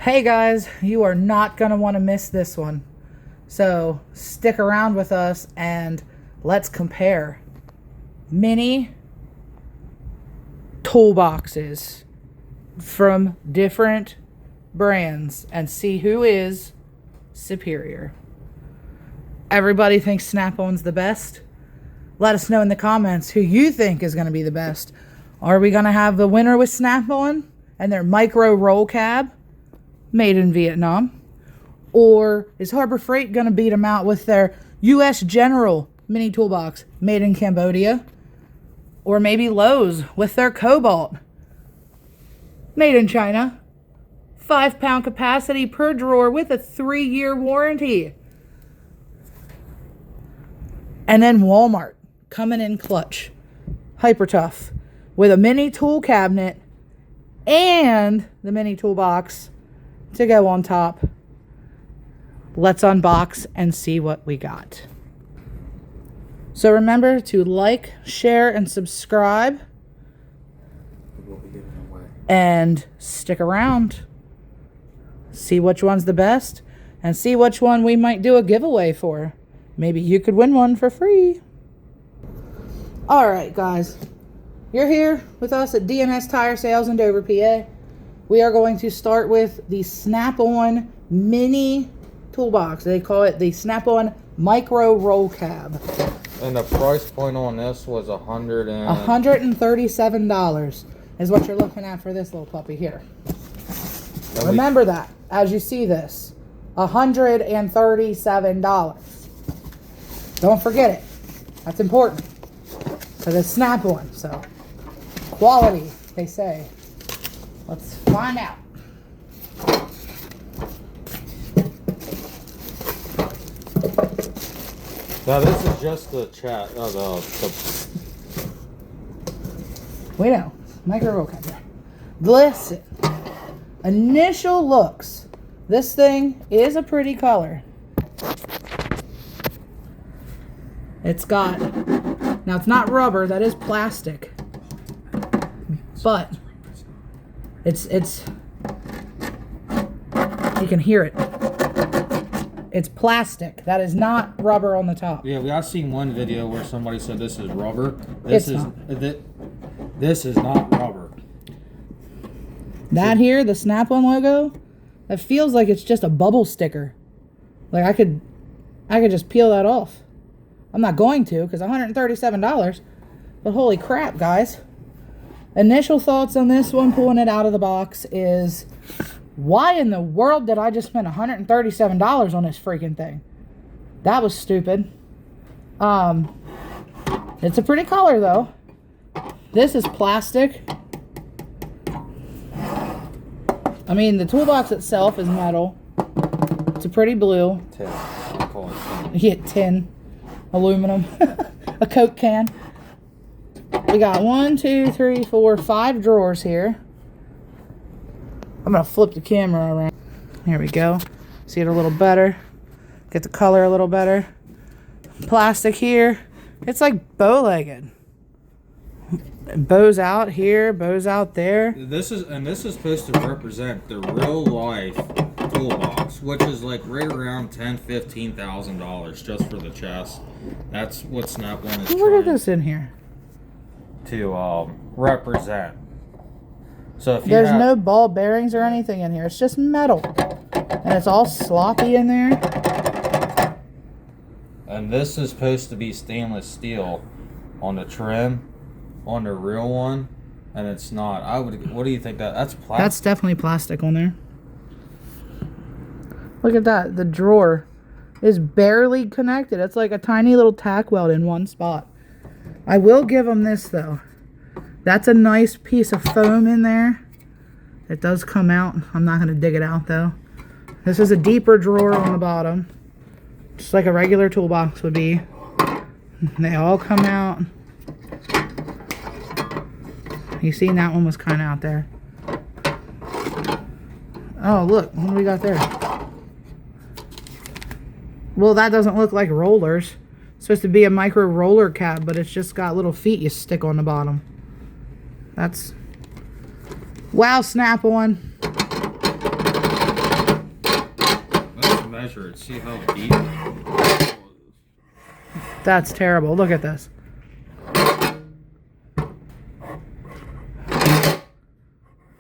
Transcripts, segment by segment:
Hey guys, you are not going to want to miss this one. So stick around with us and let's compare mini toolboxes from different brands and see who is superior. Everybody thinks Snap-on's the best. Let us know in the comments who you think is going to be the best. Are we going to have the winner with Snap-on and their micro roll cab made in Vietnam? Or is Harbor Freight going to beat them out with their U.S. General mini toolbox made in Cambodia? Or maybe Lowe's with their Cobalt made in China? 5-pound capacity per drawer with a 3-year warranty. And then Walmart coming in clutch, hyper tough, with a mini tool cabinet and the mini toolbox to go on top. Let's unbox and see what we got. So remember to like, share, and subscribe. We'll be giving away. And stick around. See which one's the best and see which one we might do a giveaway for. Maybe you could win one for free. Alright guys, you're here with us at DNS Tire Sales in Dover, PA. We are going to start with the Snap-on mini toolbox. They call it the Snap-on micro roll cab. And the price point on this was $137 is what you're looking at for this little puppy here. Remember that as you see this. $137. Don't forget it. That's important. Because it's Snap-on. So, quality, they say. Let's find out. Now this is just the chat. We know. Micro roll cab. Listen. Initial looks. This thing is a pretty color. It's got, now it's not rubber, that is plastic. But it's you can hear it. It's plastic. That is not rubber on the top. Yeah, I've seen one video where somebody said this is rubber. This is not rubber. That here, the Snap-on logo, that feels like it's just a bubble sticker. Like I could just peel that off. I'm not going to because $137. But holy crap, guys. Initial thoughts on this one, pulling it out of the box, is why in the world did I just spend $137 on this freaking thing? That was stupid. It's a pretty color though. This is plastic. I mean, the toolbox itself is metal. It's a pretty blue. Tin. I call it tin. Yeah, tin. Aluminum. A Coke can. We got 1, 2, 3, 4, 5 drawers here. I'm going to flip the camera around. Here we go. See it a little better. Get the color a little better. Plastic here. It's like bow-legged. Bows out here, bows out there. This is supposed to represent the real life toolbox, which is like right around $10,000-$15,000 just for the chest. That's what Snap-on is Look at this in here. To represent. So if There's no ball bearings or anything in here. It's just metal. And it's all sloppy in there. And this is supposed to be stainless steel on the trim, on the real one, and it's not. What do you think that's plastic? That's definitely plastic on there. Look at that. The drawer is barely connected. It's like a tiny little tack weld in one spot. I will give them this though. That's a nice piece of foam in there. It does come out. I'm not going to dig it out though. This is a deeper drawer on the bottom. Just like a regular toolbox would be. They all come out. You seen that one was kind of out there. Oh, look. What do we got there? Well, that doesn't look like rollers. It's supposed to be a micro roller cab, but it's just got little feet you stick on the bottom. That's... Wow, Snap-on. measure it. See how deep? That's terrible. Look at this.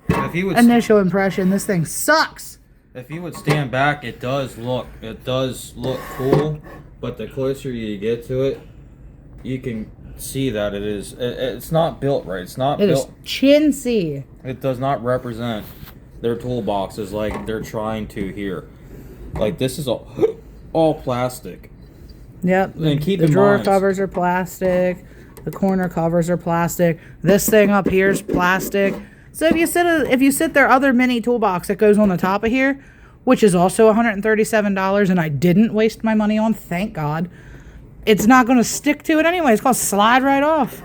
If you would Initial impression, this thing sucks. If you would stand back, it does look cool, but the closer you get to it, you can see that it's not built right. It's not built. It is chintzy. It does not represent their toolboxes like they're trying to here. Like this is all plastic. Yep. And keep the in drawer mind, covers are plastic. The corner covers are plastic. This thing up here is plastic. So if you sit their other mini toolbox that goes on the top of here, which is also $137, and I didn't waste my money on, thank God, it's not going to stick to it anyway. It's going to slide right off.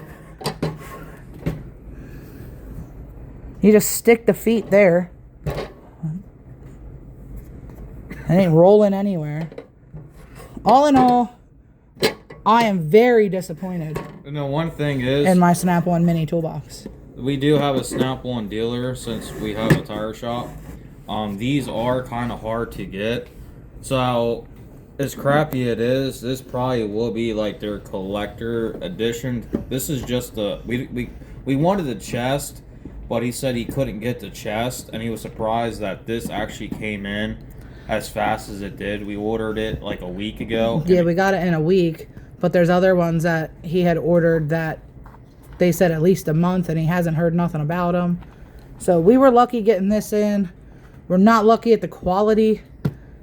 You just stick the feet there. It ain't rolling anywhere. All in all, I am very disappointed. And the one thing is, in my Snap-on mini toolbox. We do have a Snap-on dealer since we have a tire shop. These are kind of hard to get. So, as crappy it is, this probably will be like their collector edition. This is just we wanted the chest, but he said he couldn't get the chest, and he was surprised that this actually came in as fast as it did. We ordered it like a week ago. Yeah, we got it in a week, but there's other ones that he had ordered that they said at least a month, and he hasn't heard nothing about them. So we were lucky getting this in. We're not lucky at the quality.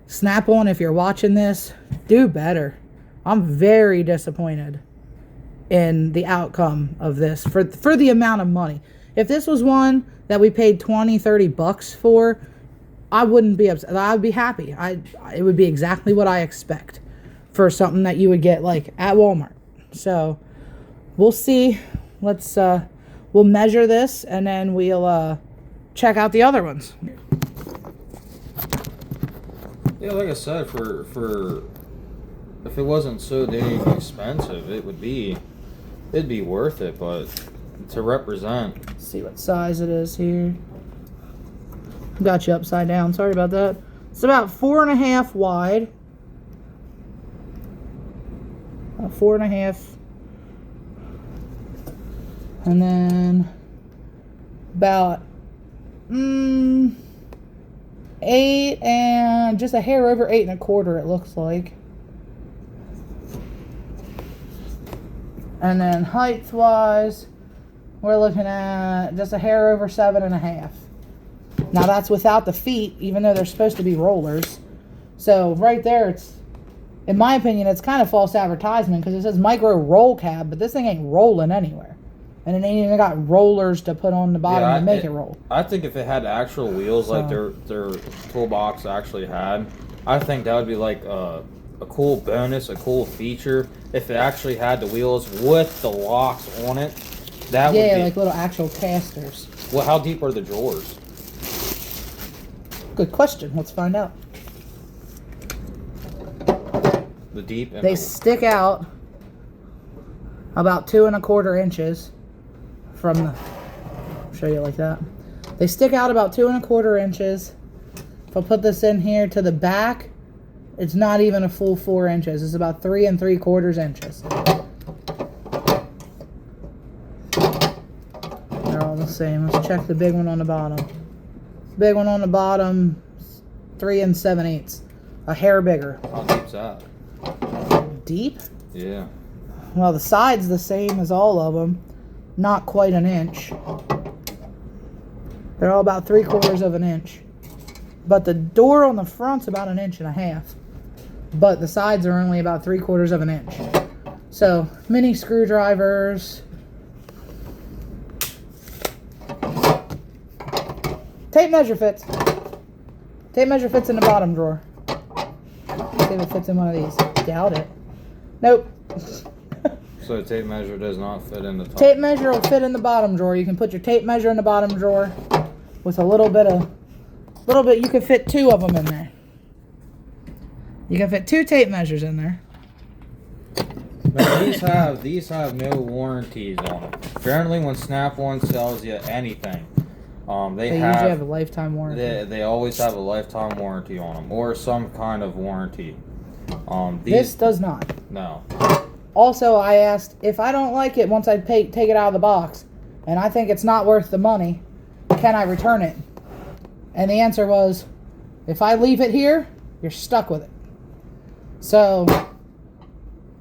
Snap-on, if you're watching this, do better. I'm very disappointed in the outcome of this for the amount of money. If this was one that we paid $20-$30 for, I wouldn't be upset. I'd be happy. It would be exactly what I expect for something that you would get like at Walmart. So we'll see. We'll measure this, and then we'll check out the other ones. Yeah, like I said, for if it wasn't so dang expensive, it'd be worth it. But to represent, Let's see what size it is here. Got you upside down. Sorry about that. It's about 4.5 wide. 4.5. And then about 8 and just a hair over 8.25, it looks like. And then height wise, we're looking at just a hair over 7.5. Now that's without the feet, even though they're supposed to be rollers. So right there, it's, in my opinion, it's kind of false advertisement because it says micro roll cab, but this thing ain't rolling anywhere. And it ain't even got rollers to put on the bottom to make it roll. I think if it had actual wheels like their toolbox actually had, I think that would be like a cool bonus, a cool feature. If it actually had the wheels with the locks on it, that would be... like little actual casters. Well, how deep are the drawers? Good question. Let's find out. The deep... They stick out about 2.25 inches from the... I'll show you like that. They stick out about 2.25 inches. If I put this in here to the back, it's not even a full 4 inches. It's about 3 3/4 inches. They're all the same. Let's check the big one on the bottom. Big one on the bottom, 3 7/8. A hair bigger. How deep's that? Deep? Yeah. Well, the side's the same as all of them. Not quite an inch. They're all about 3/4 inch. But the door on the front's about 1.5 inches. But the sides are only about 3/4 inch. So, mini screwdrivers. Tape measure fits. Tape measure fits in the bottom drawer. See if it fits in one of these. Doubt it. Nope. So the tape measure does not fit in the top. Tape measure will fit in the bottom drawer. You can put your tape measure in the bottom drawer with a little bit. You can fit 2 of them in there. You can fit 2 tape measures in there. Now, these have no warranties on them. Generally, when Snap-on sells you anything, They usually have a lifetime warranty. They always have a lifetime warranty on them, or some kind of warranty. This does not. No. Also, I asked if I don't like it once I take it out of the box, and I think it's not worth the money, can I return it? And the answer was, if I leave it here, you're stuck with it. So,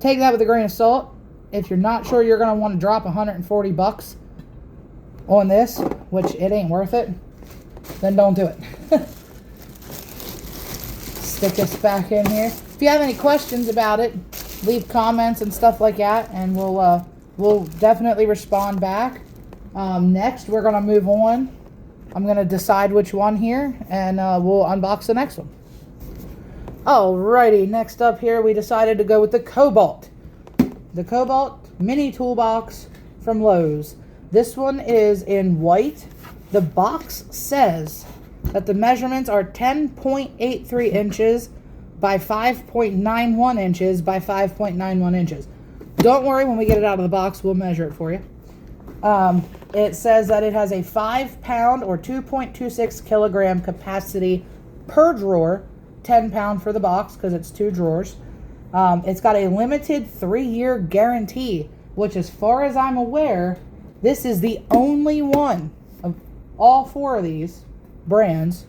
take that with a grain of salt. If you're not sure you're going to want to drop $140 on this, which it ain't worth it, then don't do it. Stick this back in here. If you have any questions about it, leave comments and stuff like that, and we'll definitely respond back. Next, we're going to move on. I'm going to decide which one here, and we'll unbox the next one. Alrighty, next up here, we decided to go with the Cobalt. The Cobalt Mini Toolbox from Lowe's. This one is in white. The box says that the measurements are 10.83 inches by 5.91 inches by 5.91 inches. Don't worry, when we get it out of the box, we'll measure it for you. It says that it has a 5-pound or 2.26 kilogram capacity per drawer, 10-pound for the box because it's 2 drawers. It's got a limited 3-year guarantee, which as far as I'm aware, this is the only one of all 4 of these brands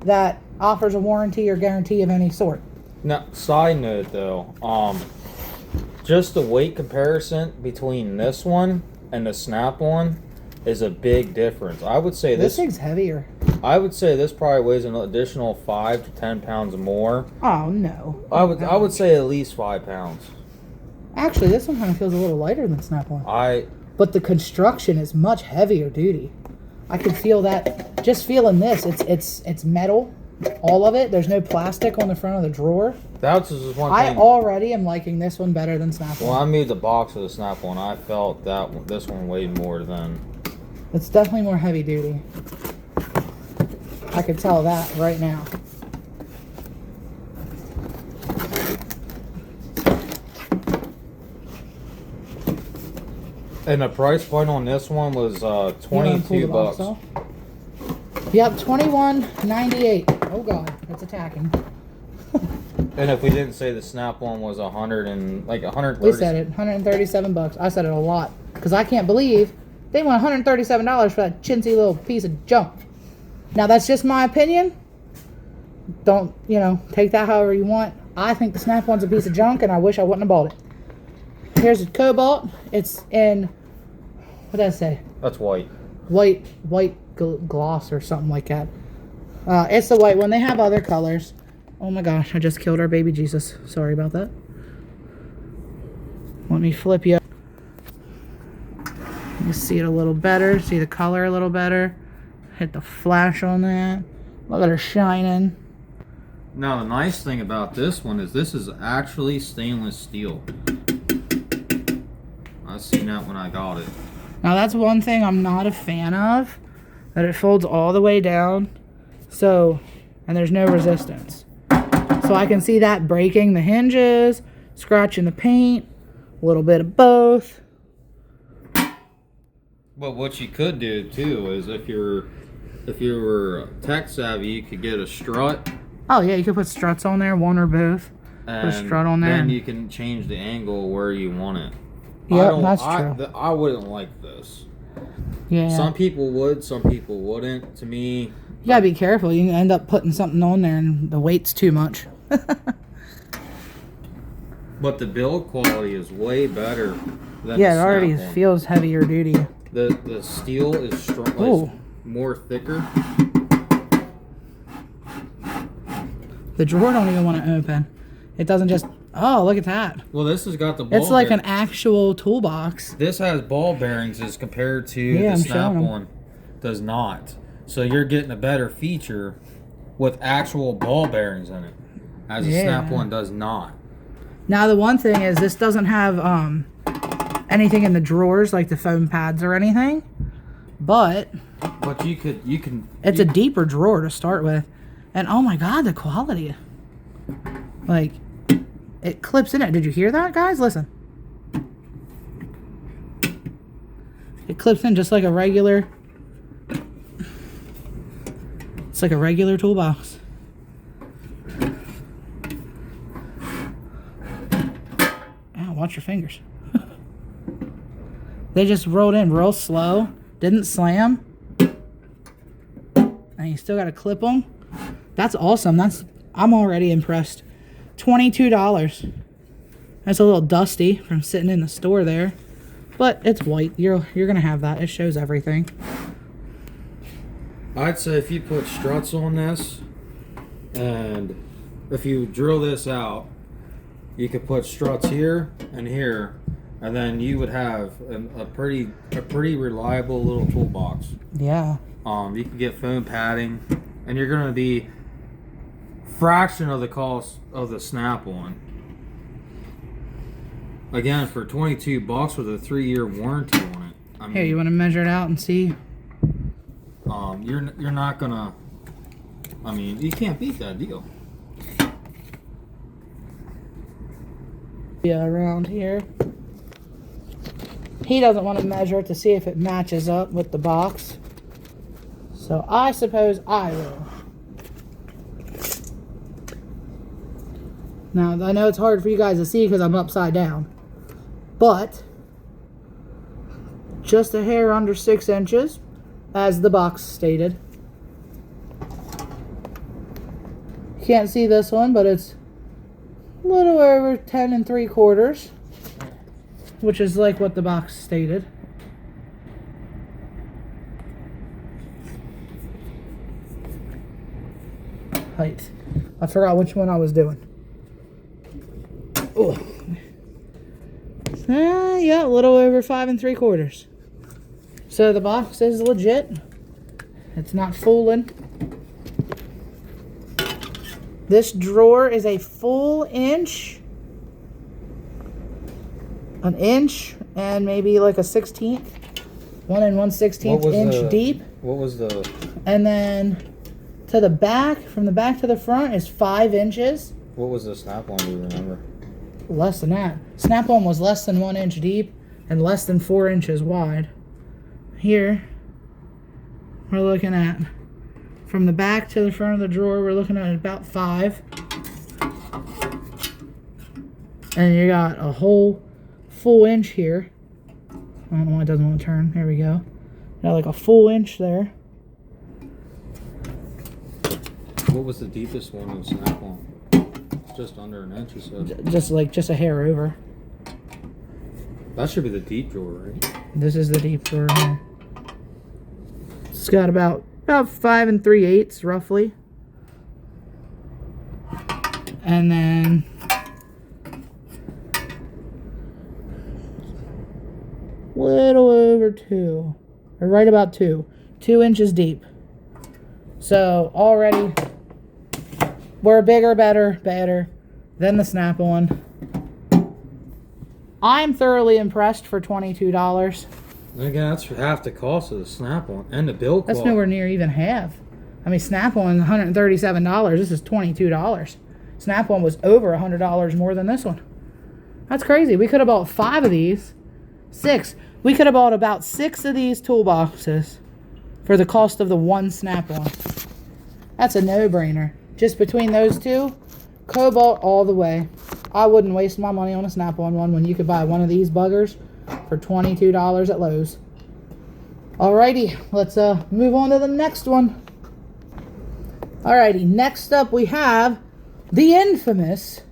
that offers a warranty or guarantee of any sort. Now, side note though, just the weight comparison between this one and the Snap one is a big difference. I would say this thing's heavier. I would say this probably weighs an additional 5 to 10 pounds more. Oh no. I would say at least 5 pounds. Actually, this one kind of feels a little lighter than Snap one. But the construction is much heavier duty. I can feel that. Just feeling this, it's metal, all of it. There's no plastic on the front of the drawer. That's just one I thing. already am liking this one better than Snap one. When I made the box of the Snap one, I felt that this one weighed more than. It's definitely more heavy duty. I can tell that right now. And the price point on this one was $22. Yep, $21.98. Oh god, it's attacking. And if we didn't say the Snap one was 130. We said it, $137. I said it a lot because I can't believe they want $137 for that chintzy little piece of junk. Now that's just my opinion. Don't, take that however you want. I think the Snap one's a piece of junk and I wish I wouldn't have bought it. Here's the Cobalt. It's in, what did I say? That's white. White gloss or something like that. It's the white one. They have other colors. Oh my gosh, I just killed our baby Jesus. Sorry about that. Let me flip you up. You see it a little better. See the color a little better. Hit the flash on that. Look at her shining. Now the nice thing about this one is this is actually stainless steel. I seen that when I got it. Now that's one thing I'm not a fan of. That it folds all the way down. So, and there's no resistance. So I can see that breaking the hinges, scratching the paint, a little bit of both. But what you could do too is if you were tech savvy, you could get a strut. Oh yeah, you could put struts on there, one or both. Put a strut on there. Then you can change the angle where you want it. Yeah, that's true. I wouldn't like this. Yeah. Some people would, some people wouldn't. To me, you gotta be careful. You can end up putting something on there and the weight's too much. But the build quality is way better than yeah, the it already Snap one. feels heavier duty. The steel is strong, more thicker. The drawer don't even want to open. It doesn't just. Oh, look at that. Well, this has got the ball. It's like an actual toolbox. This has ball bearings as compared to the Snap one. Does not. So you're getting a better feature with actual ball bearings in it, as a Snap one does not. Now the one thing is this doesn't have anything in the drawers like the foam pads or anything, but you can. It's a deeper drawer to start with, and oh my god, the quality! Like, it clips in it. Did you hear that, guys? Listen. It clips in just like a regular It's like a regular toolbox. Ow, watch your fingers. They just rolled in real slow. Didn't slam. And you still got to clip them. That's awesome. I'm already impressed. $22. That's a little dusty from sitting in the store there. But it's white. You're going to have that. It shows everything. I'd say if you put struts on this, and if you drill this out, you could put struts here and here, and then you would have a pretty reliable little toolbox. Yeah. You can get foam padding, and you're going to be fraction of the cost of the Snap-on. Again, for $22 with a 3-year warranty on it. I mean, Here, you want to measure it out and see? You're not gonna. I mean, you can't beat that deal. Yeah, around here. He doesn't want to measure it to see if it matches up with the box. So I suppose I will. Now, I know it's hard for you guys to see because I'm upside down. But, just a hair under 6 inches, as the box stated. You can't see this one, but it's a little over 10 3/4, which is like what the box stated. Height. I forgot which one I was doing. Oh. Yeah, a little over 5 3/4. So the box is legit. It's not fooling. This drawer is a full inch. An inch and maybe like a 1/16. 1 1/16 inch deep. What was the... And then to the back, from the back to the front is 5 inches. What was the Snap-on, do you remember? Less than that. Snap-on was less than 1 inch deep and less than 4 inches wide. Here, we're looking at, from the back to the front of the drawer, we're looking at about 5. And you got a whole full inch here. I don't know why it doesn't want to turn. There we go. Got like a full inch there. What was the deepest one in Snap-on? Just under an inch, you said. Just a hair over. That should be the deep drawer, right? This is the deep drawer here. It's got about 5 3/8 roughly. And then little over 2, or right about 2 inches deep. So already we're bigger, better than the Snap-on. I'm thoroughly impressed for $22. And again, that's half the cost of the Snap-on and the build That's quality. nowhere near even half. I mean, Snap-on $137. This is $22. Snap-on was over $100 more than this one. That's crazy. We could have bought 5 of these. 6. We could have bought about 6 of these toolboxes for the cost of the one Snap-on. That's a no-brainer. Just between those two, Cobalt all the way. I wouldn't waste my money on a Snap-on one when you could buy one of these buggers for $22 at Lowe's. Alrighty, let's move on to the next one. Alrighty, next up we have the infamous,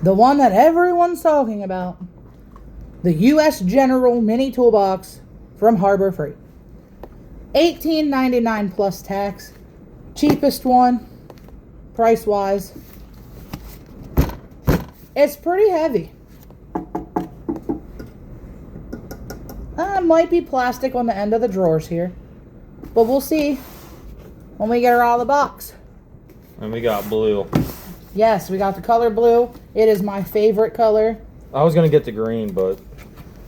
the one that everyone's talking about, the U.S. General Mini Toolbox from Harbor Freight. $18.99 plus tax. Cheapest one, price-wise. It's pretty heavy. Might be plastic on the end of the drawers here, but we'll see when we get her out of the box. And we got blue. Yes, we got the color blue. It is my favorite color. I was going to get the green, but...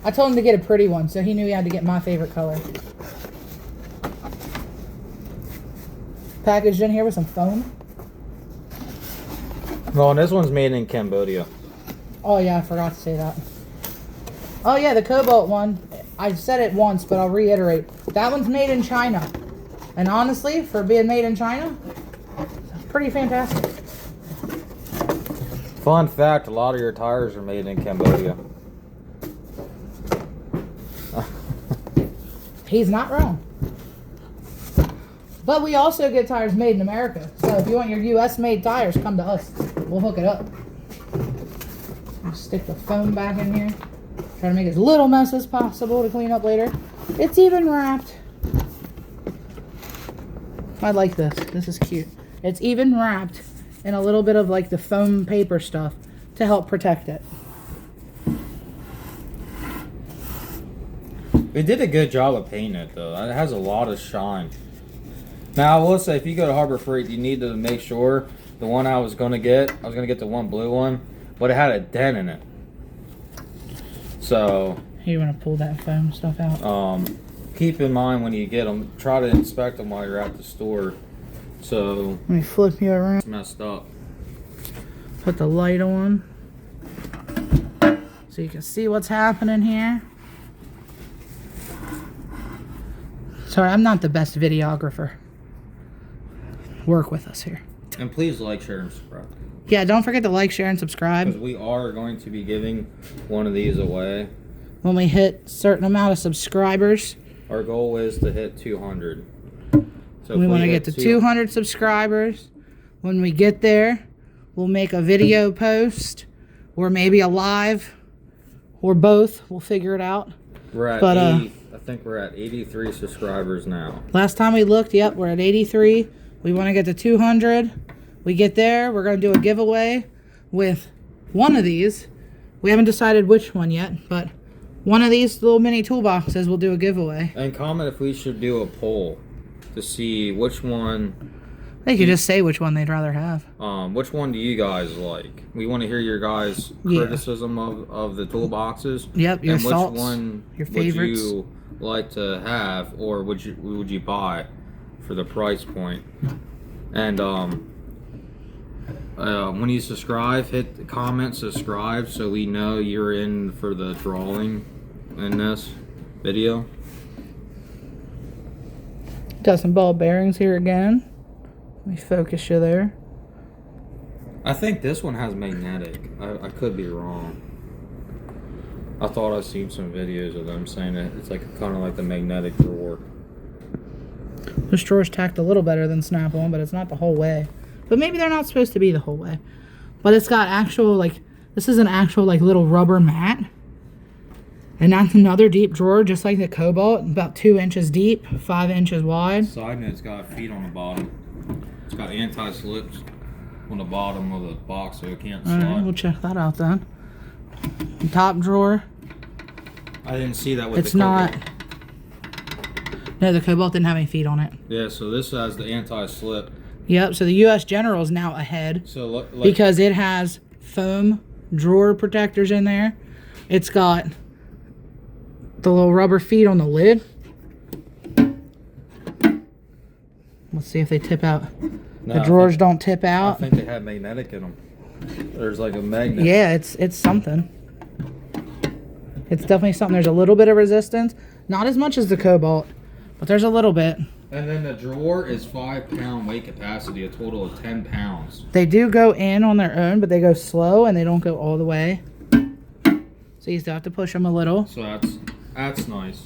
I told him to get a pretty one, so he knew he had to get my favorite color. Packaged in here with some foam. Well, and this one's made in Cambodia. Oh yeah, I forgot to say that. Oh yeah, the Cobalt one. I said it once, but I'll reiterate. That one's made in China. And honestly, for being made in China, it's pretty fantastic. Fun fact, a lot of your tires are made in Cambodia. He's not wrong. But we also get tires made in America. So if you want your US made tires, come to us. We'll hook it up. I'll stick the foam back in here. Try to make as little mess as possible to clean up later. It's even wrapped. I like this. This is cute. It's even wrapped in a little bit of like the foam paper stuff to help protect it. They did a good job of painting it though. It has a lot of shine. Now I will say, if you go to Harbor Freight, you need to make sure the one I was gonna get the one blue one, but it had a dent in it. So You want to pull that foam stuff out? Keep in mind when you get them, try to inspect them while you're at the store. So Let me flip you around. it's messed up. Put the light on so you can see what's happening here. Sorry, I'm not the best videographer. Work with us here. And please like, share, and subscribe. Yeah, don't forget to like, share, and subscribe. Because we are going to be giving one of these away. When we hit a certain amount of subscribers. Our goal is to hit 200. So We want to get to 200 subscribers. When we get there, we'll make a video post or maybe a live or both. We'll figure it out. We're at 80, I think we're at 83 subscribers now. Last time we looked, yep, we're at 83. We want to get to 200. We get there, we're going to do a giveaway with one of these. We haven't decided which one yet, but one of these little mini toolboxes will do a giveaway. And comment if we should do a poll to see which one. They could just say which one they'd rather have. Which one do you guys like? We want to hear your guys' criticism of the toolboxes. Yep, your and thoughts, which one your favorites. would you like to have, or would you buy for the price point? And when you subscribe, hit comment, subscribe, so we know you're in for the drawing in this video. Got some ball bearings here again. Let me focus you there. I think this one has magnetic. I could be wrong. I thought I've seen some videos of them saying that it's like kind of like the magnetic drawer. This drawer's tacked a little better than Snap-on, but it's not the whole way. But maybe they're not supposed to be the whole way. But it's got actual, like, this is an actual, like, little rubber mat. And that's another deep drawer, just like the Cobalt, about 2 inches deep, 5 inches wide. Side note, it's got feet on the bottom. It's got anti-slips on the bottom of the box, so it can't slide. Alright, we'll check that out then. The top drawer. I didn't see that with It's the Cobalt. not. No, the Cobalt didn't have any feet on it. Yeah, so this has the anti-slip. Yep, so the US General is now ahead. So like, Because it has foam drawer protectors in there. It's got the little rubber feet on the lid. Let's see if they tip out. no, The drawers don't tip out. I think they have magnetic in them. There's like a magnet. Yeah, it's something. It's definitely something. There's a little bit of resistance. Not as much as the Cobalt, but there's a little bit. And then the drawer is 5-pound weight capacity, a total of 10 pounds. They do go in on their own, but they go slow and they don't go all the way. So you still have to push them a little. So that's nice.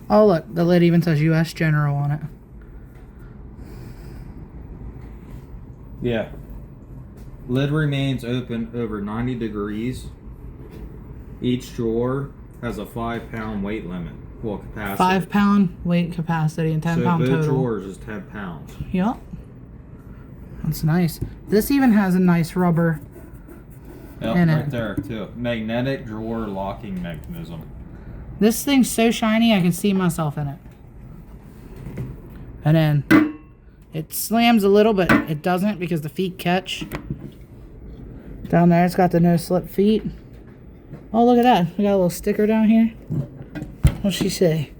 Oh look, the lid even says US General on it. Yeah. Lid remains open over 90 degrees. Each drawer has a 5-pound weight limit. Well, capacity. 5 pound weight capacity and 10 pound so both total. drawers is 10 pounds. Yep. That's nice. This even has a nice rubber Yep, in right it. there too. Magnetic drawer locking mechanism. This thing's so shiny I can see myself in it. And then it slams a little, but it doesn't because the feet catch. Down there it's got the no slip feet. Oh, look at that. We got a little sticker down here. What's she say?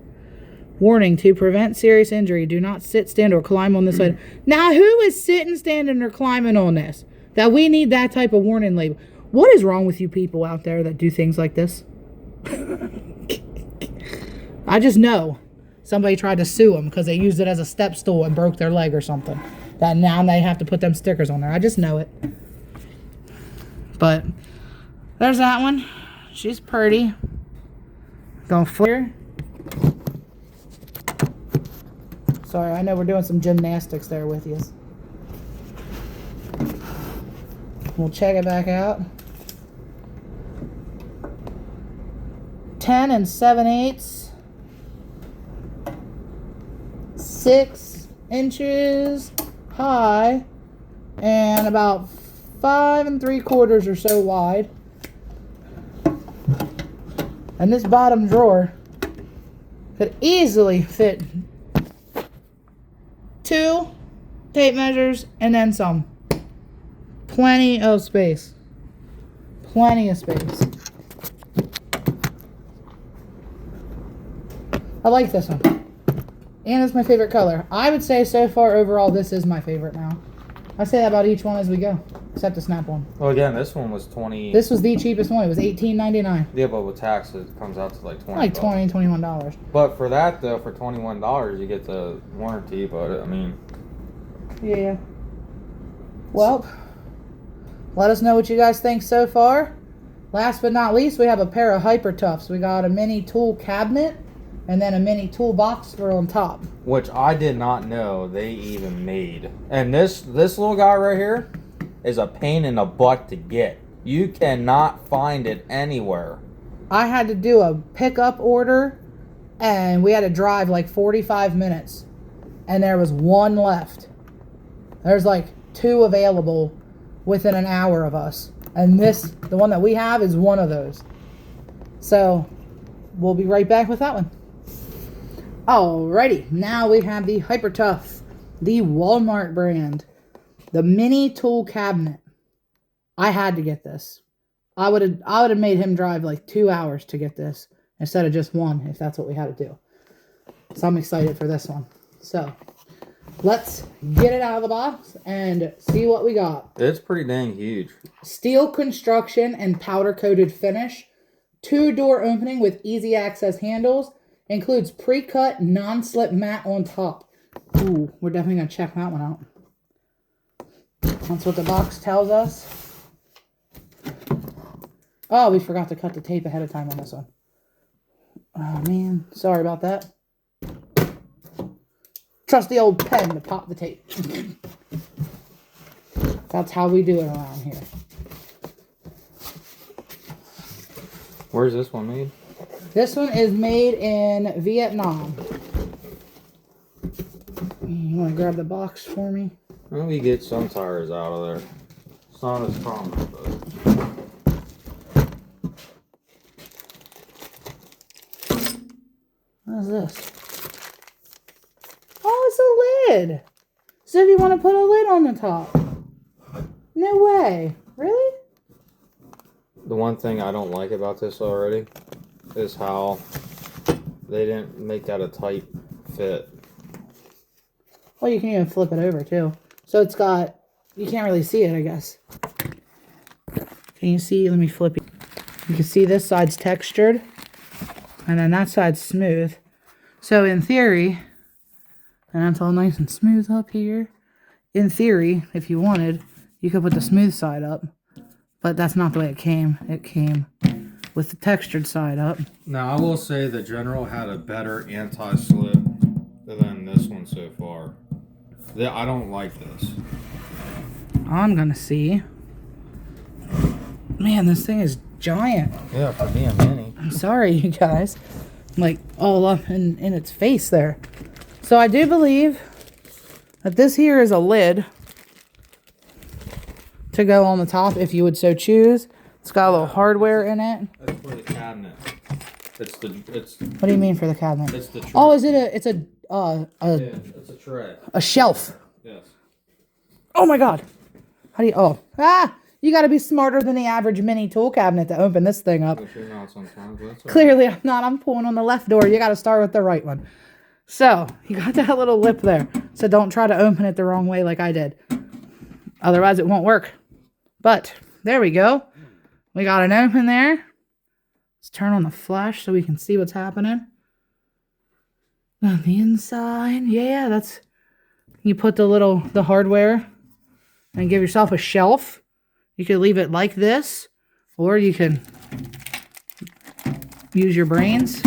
Warning, to prevent serious injury, do not sit, stand, or climb on this item. Now, who is sitting, standing, or climbing on this? That we need that type of warning label. What is wrong with you people out there that do things like this? I just know. somebody tried to sue them because they used it as a step stool and broke their leg or something. That now they have to put them stickers on there. I just know it. But there's that one. She's pretty. Gonna flare. Sorry, I know we're doing some gymnastics there with you. We'll check it back out. 10 7/8. 6 inches high and about 5 3/4 or so wide. And this bottom drawer could easily fit 2 tape measures and then some. Plenty of space. Plenty of space. I like this one. And it's my favorite color. I would say so far overall this is my favorite now. I say that about each one as we go. Except the Snap one. Well, again, this one was 20. This was the cheapest one. It was $18.99. Yeah, but with tax, it comes out to like 20. Like $20, $21. But for that, though, for $21, you get the warranty. But I mean, yeah. Well, let us know what you guys think so far. Last but not least, we have a pair of Hyper Toughs. We got a mini tool cabinet and then a mini toolbox for on top. which I did not know they even made. And this little guy right here is a pain in the butt to get. You cannot find it anywhere. I had to do a pickup order, and we had to drive like 45 minutes, and there was one left. There's like 2 available within an hour of us, and the one that we have, is one of those. So we'll be right back with that one. Alrighty, now we have the Hyper Tough, the Walmart brand, the mini tool cabinet. I had to get this. I would have made him drive like 2 hours to get this instead of just 1, if that's what we had to do. So I'm excited for this one. So let's get it out of the box and see what we got. It's pretty dang huge. Steel construction and powder coated finish. 2-door opening with easy access handles. Includes pre-cut non-slip mat on top. Ooh, we're definitely going to check that one out. That's what the box tells us. Oh, we forgot to cut the tape ahead of time on this one. Oh, man. Sorry about that. Trust the old pen to pop the tape. That's how we do it around here. Where's this one made? This one is made in Vietnam. You want to grab the box for me? Well, we get some tires out of there. It's not as common, but... What is this? Oh, it's a lid. So if you want to put a lid on the top. No way. Really? The one thing I don't like about this already is how they didn't make that a tight fit. Well, you can even flip it over too. So it's got, you can't really see it, I guess. Can you see? Let me flip it. You can see this side's textured. And then that side's smooth. So in theory, and that's all nice and smooth up here. In theory, if you wanted, you could put the smooth side up. But that's not the way it came. It came with the textured side up. Now, I will say the General had a better anti-slip than this one so far. I don't like this. I'm gonna see. Man, this thing is giant. Yeah, for being mini. I'm sorry, you guys. Like, all up in its face there. So I do believe that this here is a lid to go on the top if you would so choose. It's got a little hardware in it. That's for the cabinet. What do you mean for the cabinet? It's the tray. Oh, is it it's yeah, it's a tray. a shelf? Yes. Oh my god. How do you you got to be smarter than the average mini tool cabinet to open this thing up. You're not sometimes, but that's all right. Clearly I'm not. I'm pulling on the left door. You got to start with the right one. So, you got that little lip there. So don't try to open it the wrong way like I did. Otherwise it won't work. But, there we go. We got an open there. Let's turn on the flash so we can see what's happening. On the inside, yeah, that's, you put the hardware and give yourself a shelf. You could leave it like this, or you can use your brains.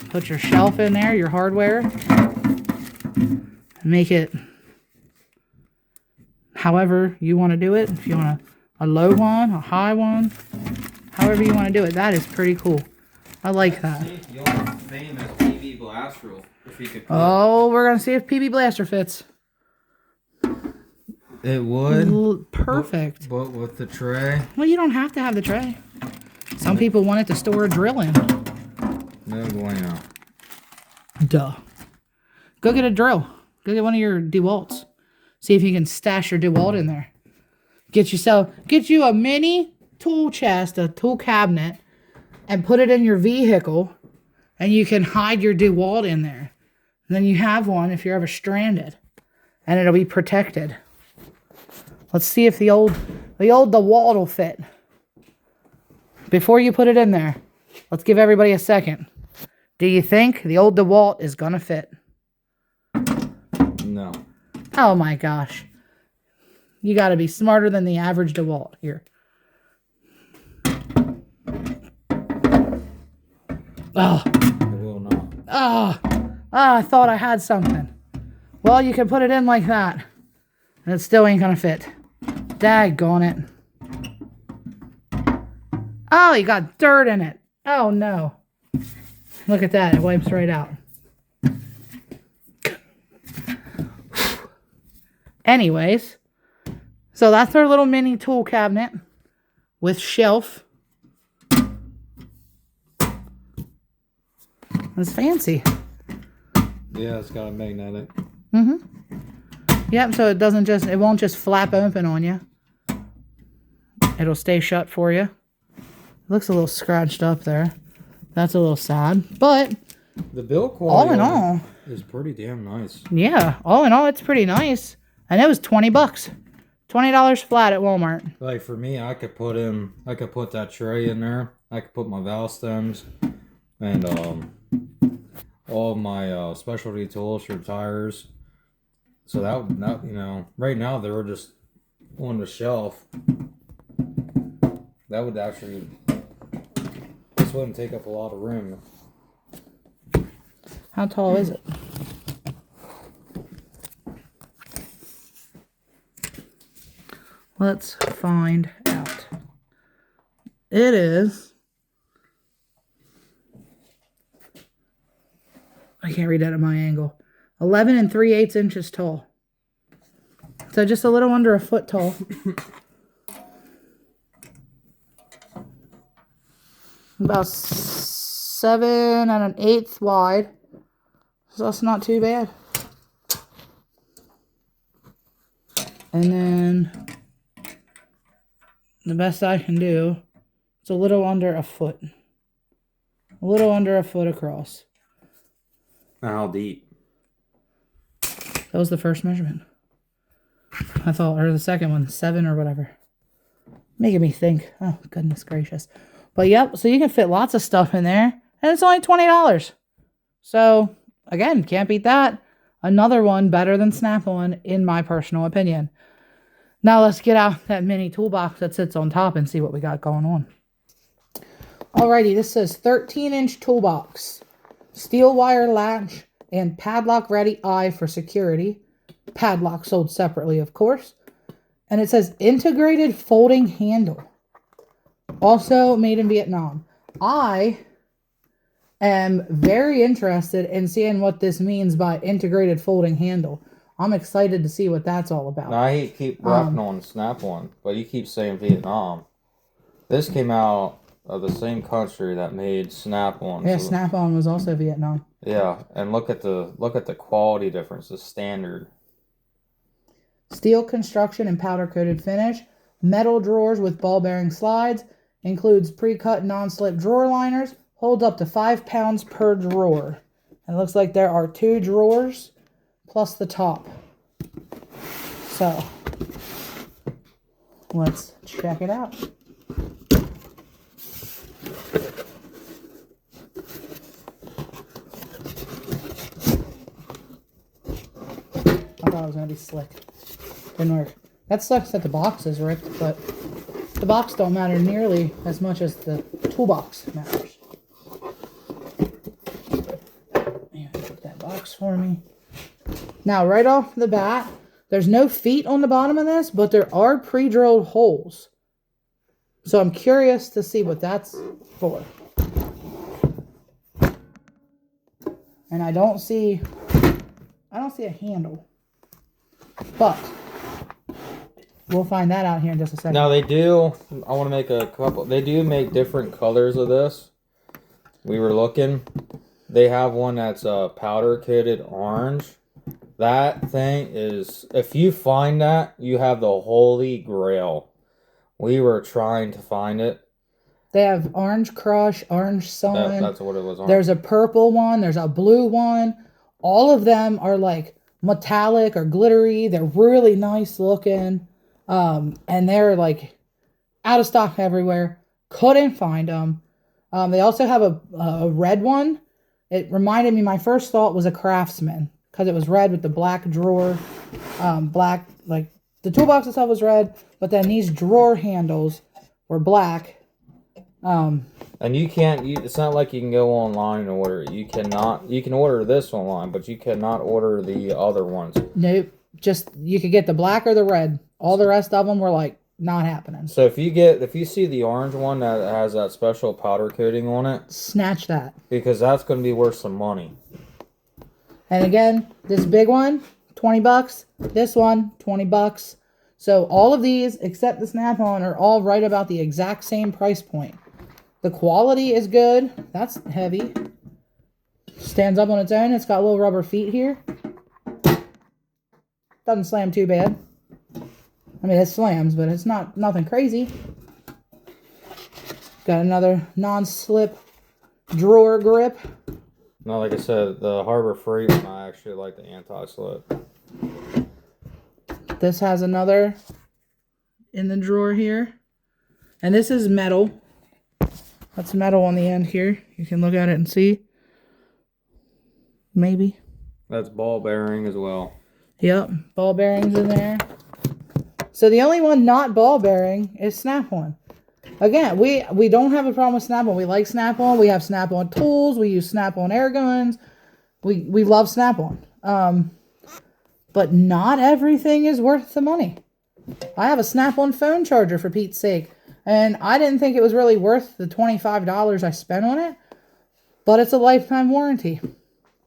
Put your shelf in there, your hardware. Make it however you want to do it. If you want a low one, a high one, however you want to do it. That is pretty cool. I like that. Your famous PB Blaster, if you could. Oh, we're gonna see if PB Blaster fits. It would. Perfect. But with the tray. Well, you don't have to have the tray. Some people want it to store a drill in. No bueno. Duh. Go get a drill. Go get one of your DeWalts. See if you can stash your DeWalt in there. Get you a mini tool chest, a tool cabinet, and put it in your vehicle, and you can hide your DeWalt in there. And then you have one if you're ever stranded, and it'll be protected. Let's see if the old DeWalt will fit. Before you put it in there, let's give everybody a second. Do you think the old DeWalt is gonna fit? No. Oh my gosh. You gotta be smarter than the average DeWalt here. Oh. It will not. Oh. I thought I had something. Well, you can put it in like that. And it still ain't gonna fit. Daggone it. Oh, you got dirt in it. Oh no. Look at that. It wipes right out. Anyways. So that's our little mini tool cabinet with shelf. It's fancy. Yeah, it's got a magnetic. Mm-hmm. Yep, so it won't just flap open on you. It'll stay shut for you. It looks a little scratched up there. That's a little sad. But the build quality all in all is pretty damn nice. Yeah, all in all it's pretty nice. And it was $20. $20 flat at Walmart. Like for me, I could put that tray in there. I could put my valve stems and all my specialty tools for tires. So that would not, right now they were just on the shelf. That would actually, this wouldn't take up a lot of room. How tall is it? Let's find out. It is, I can't read that at my angle, 11 3/8 inches tall. So just a little under a foot tall. About 7 1/8 wide. So that's not too bad. And then the best I can do, it's a little under a foot. A little under a foot across. How deep? That was the first measurement. I thought, or the second one, 7 or whatever. Making me think. Oh, goodness gracious. But yep, so you can fit lots of stuff in there. And it's only $20. So, again, can't beat that. Another one better than Snap-on, in my personal opinion. Now let's get out that mini toolbox that sits on top and see what we got going on. Alrighty, this says 13-inch toolbox. Steel wire latch and padlock ready eye for security. Padlock sold separately, of course. And it says integrated folding handle. Also made in Vietnam. I am very interested in seeing what this means by integrated folding handle. I'm excited to see what that's all about. Now, I keep rapping on Snap-on, but you keep saying Vietnam. This came out of the same country that made Snap-on. Yeah, so Snap-on was also Vietnam. Yeah, and look at the quality difference, the standard. Steel construction and powder coated finish. Metal drawers with ball bearing slides. Includes pre-cut non-slip drawer liners. Holds up to 5 pounds per drawer. And it looks like there are 2 drawers plus the top. So, let's check it out. was going to be slick. Didn't work. That sucks that the box is ripped, but the box don't matter nearly as much as the toolbox matters. Put that box for me. Now, right off the bat, there's no feet on the bottom of this, but there are pre-drilled holes. So I'm curious to see what that's for. And I don't see a handle. But we'll find that out here in just a second. Now they do, I want to make a couple, they do make different colors of this. We were looking. They have one that's powder coated orange. That thing is, if you find that, you have the holy grail. We were trying to find it. They have Orange Crush, Orange Sun. That's what it was on. There's a purple one. There's a blue one. All of them are like metallic or glittery. They're really nice looking. And they're like out of stock everywhere. Couldn't find them. They also have a red one. It reminded me, my first thought was a Craftsman because it was red with the black drawer. Black, like the toolbox itself was red, but then these drawer handles were black. And you can't, it's not like you can go online and order it. You can order this online, but you cannot order the other ones. Nope. Just, you could get the black or the red. All the rest of them were like, not happening. So if you see the orange one that has that special powder coating on it, snatch that. Because that's going to be worth some money. And again, this big one, $20. This one, $20. So all of these, except the Snap-on, are all right about the exact same price point. The quality is good. That's heavy. Stands up on its own. It's got little rubber feet here. Doesn't slam too bad. I mean, it slams, but it's nothing crazy. Got another non-slip drawer grip. No, like I said, the Harbor Freight one, I actually like the anti-slip. This has another in the drawer here. And this is metal. That's metal on the end here. You can look at it and see. Maybe. That's ball bearing as well. Yep, ball bearings in there. So the only one not ball bearing is Snap-on. Again, we don't have a problem with Snap-on. We like Snap-on. We have Snap-on tools. We use Snap-on air guns. We love Snap-on. But not everything is worth the money. I have a Snap-on phone charger, for Pete's sake. And I didn't think it was really worth the $25 I spent on it. But it's a lifetime warranty.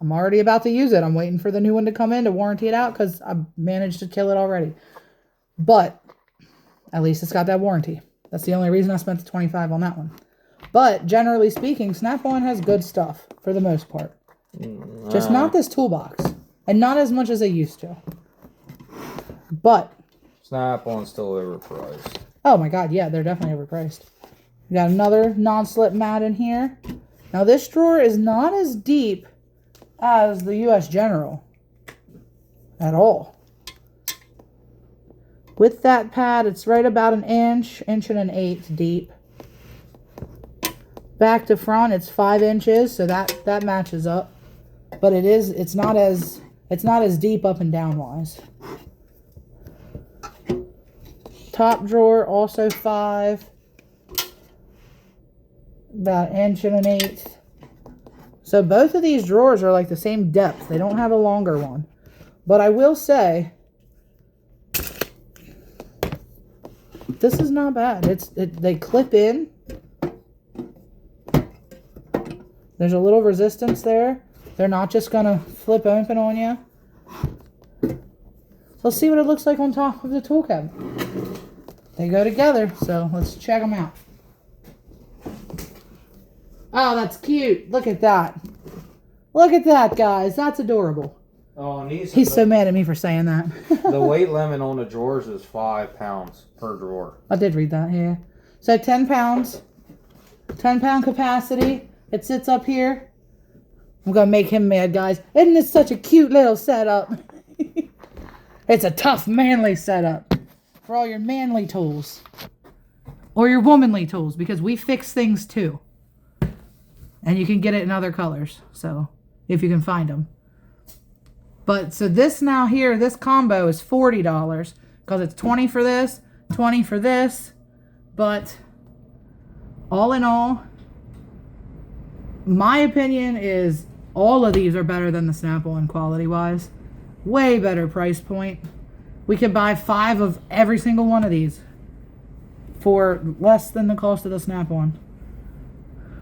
I'm already about to use it. I'm waiting for the new one to come in to warranty it out because I managed to kill it already. But at least it's got that warranty. That's the only reason I spent the $25 on that one. But generally speaking, Snap-on has good stuff for the most part. Just not this toolbox. And not as much as they used to. But Snap-on's still overpriced. Oh my god, yeah, they're definitely overpriced. We got another non-slip mat in here. Now this drawer is not as deep as the US General. At all. With that pad, it's right about an inch and an eighth deep. Back to front, it's 5 inches, so that matches up. But it's not as deep up and down wise. Top drawer, also 5. About an inch and an eighth. So both of these drawers are like the same depth. They don't have a longer one. But I will say, this is not bad. They clip in. There's a little resistance there. They're not just going to flip open on you. Let's see what it looks like on top of the tool cabinet. They go together, so let's check them out. Oh, that's cute. Look at that. Look at that, guys. That's adorable. Oh, and he's so mad at me for saying that. The weight limit on the drawers is 5 pounds per drawer. I did read that, yeah. So 10 pounds. 10-pound capacity. It sits up here. I'm going to make him mad, guys. Isn't this such a cute little setup? It's a tough, manly setup. For all your manly tools. Or your womanly tools. Because we fix things too. And you can get it in other colors. So, if you can find them. But so this now here, this combo is $40 because it's 20 for this, 20 for this. But all in all, my opinion is all of these are better than the Snap-on quality wise. Way better price point. We could buy 5 of every single one of these for less than the cost of the Snap-on.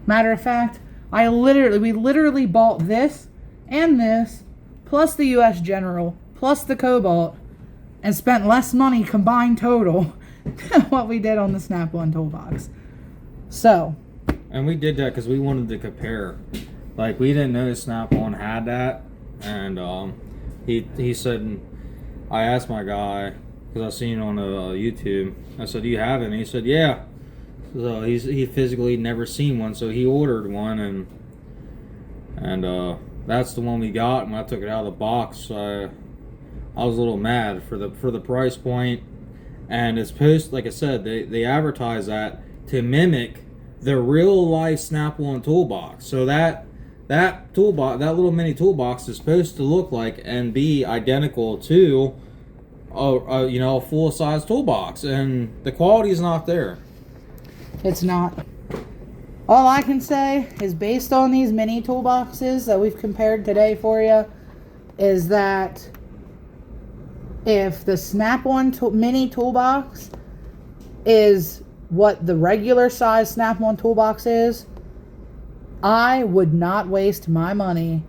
Matter of fact, we literally bought this and this, plus the US General, plus the Cobalt, and spent less money combined total than what we did on the Snap-on toolbox. So. And we did that because we wanted to compare. Like, we didn't know Snap-on had that, and he said, I asked my guy, because I seen it on YouTube, I said, do you have it? And he said, yeah. So he physically never seen one, so he ordered one, and that's the one we got. And when I took it out of the box, I was a little mad for the price point. And it's supposed, like I said, they advertise that to mimic the real life Snap-on toolbox. So that toolbox, that little mini toolbox, is supposed to look like and be identical to a full size toolbox, and the quality is not there. It's not. All I can say is, based on these mini toolboxes that we've compared today for you, is that if the Snap-on mini toolbox is what the regular size Snap-on toolbox is, I would not waste my money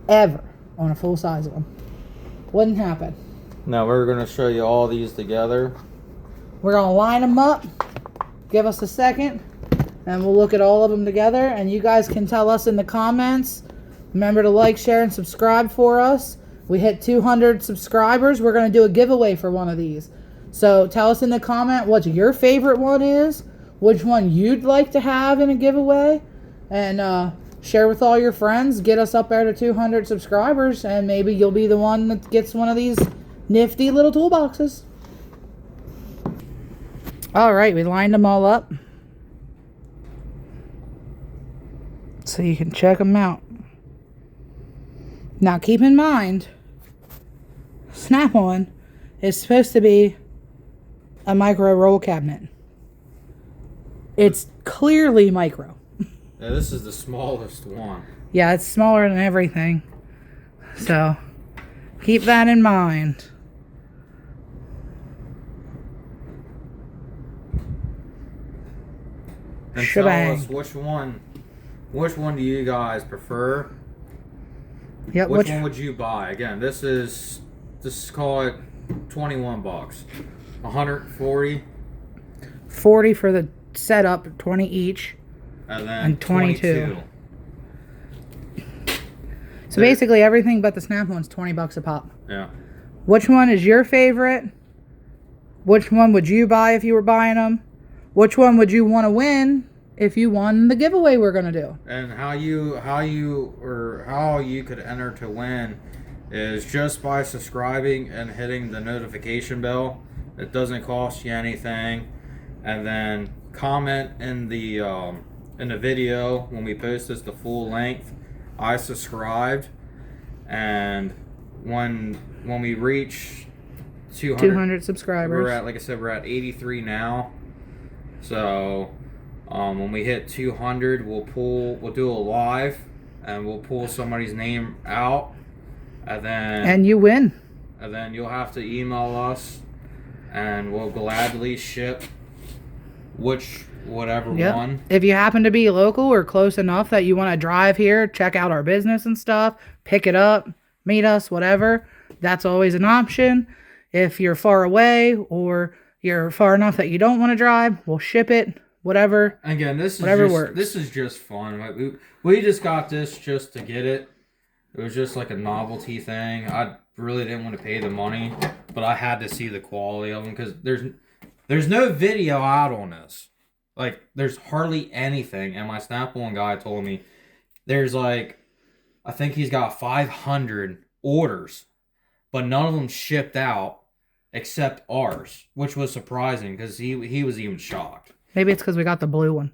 ever on a full size one. Wouldn't happen. Now we're going to show you all these together. We're going to line them up. Give us a second, and we'll look at all of them together, and you guys can tell us in the comments. Remember to like, share, and subscribe for us. We hit 200 subscribers. We're going to do a giveaway for one of these. So tell us in the comment what your favorite one is, which one you'd like to have in a giveaway, and share with all your friends. Get us up there to 200 subscribers, and maybe you'll be the one that gets one of these nifty little toolboxes. All right, we lined them all up so you can check them out. Now keep in mind, Snap-on is supposed to be a micro roll cabinet. It's clearly micro. Yeah, this is the smallest one. Yeah, it's smaller than everything. So keep that in mind. And Shebang. tell us which one do you guys prefer? Yep, Which one would you buy? Again, this is call it $21. 140. 40 for the setup, 20 each. And then And 22. 22. So basically everything but the Snap-on's $20 a pop. Yeah. Which one is your favorite? Which one would you buy if you were buying them? Which one would you want to win if you won the giveaway we're going to do? And how you could enter to win is just by subscribing and hitting the notification bell. It doesn't cost you anything. And then comment in the video when we post this the full length. I subscribed, and when we reach 200 subscribers. we're at, like I said, we're at 83 now. So when we hit 200, we'll do a live, and we'll pull somebody's name out, and you win. And then you'll have to email us, and we'll gladly ship whatever one. If you happen to be local or close enough that you want to drive here, check out our business and stuff, pick it up, meet us, whatever, that's always an option. If you're far away or you're far enough that you don't want to drive, we'll ship it, whatever. Again, works. This is just fun. Like, we just got this just to get it. It was just like a novelty thing. I really didn't want to pay the money, but I had to see the quality of them because there's no video out on this. Like, there's hardly anything. And my Snap-on guy told me there's like, I think he's got 500 orders, but none of them shipped out except ours, which was surprising because he was even shocked. Maybe it's because we got the blue one.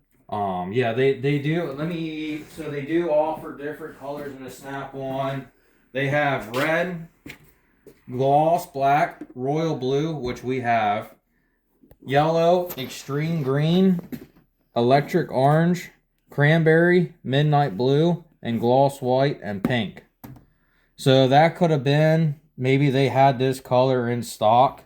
Yeah, they do. So they do offer different colors in the Snap-on. They have red, gloss black, royal blue, which we have, yellow, extreme green, electric orange, cranberry, midnight blue, and gloss white and pink. So that could have been, maybe they had this color in stock.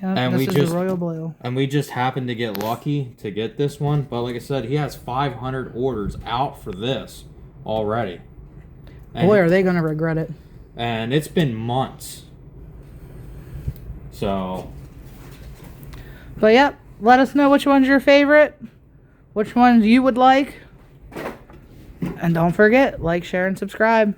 Yeah, And this is the royal blue. And we just happened to get lucky to get this one. But like I said, he has 500 orders out for this already. And boy, are they going to regret it. And it's been months. So. But yeah, let us know which one's your favorite. Which ones you would like. And don't forget, like, share, and subscribe.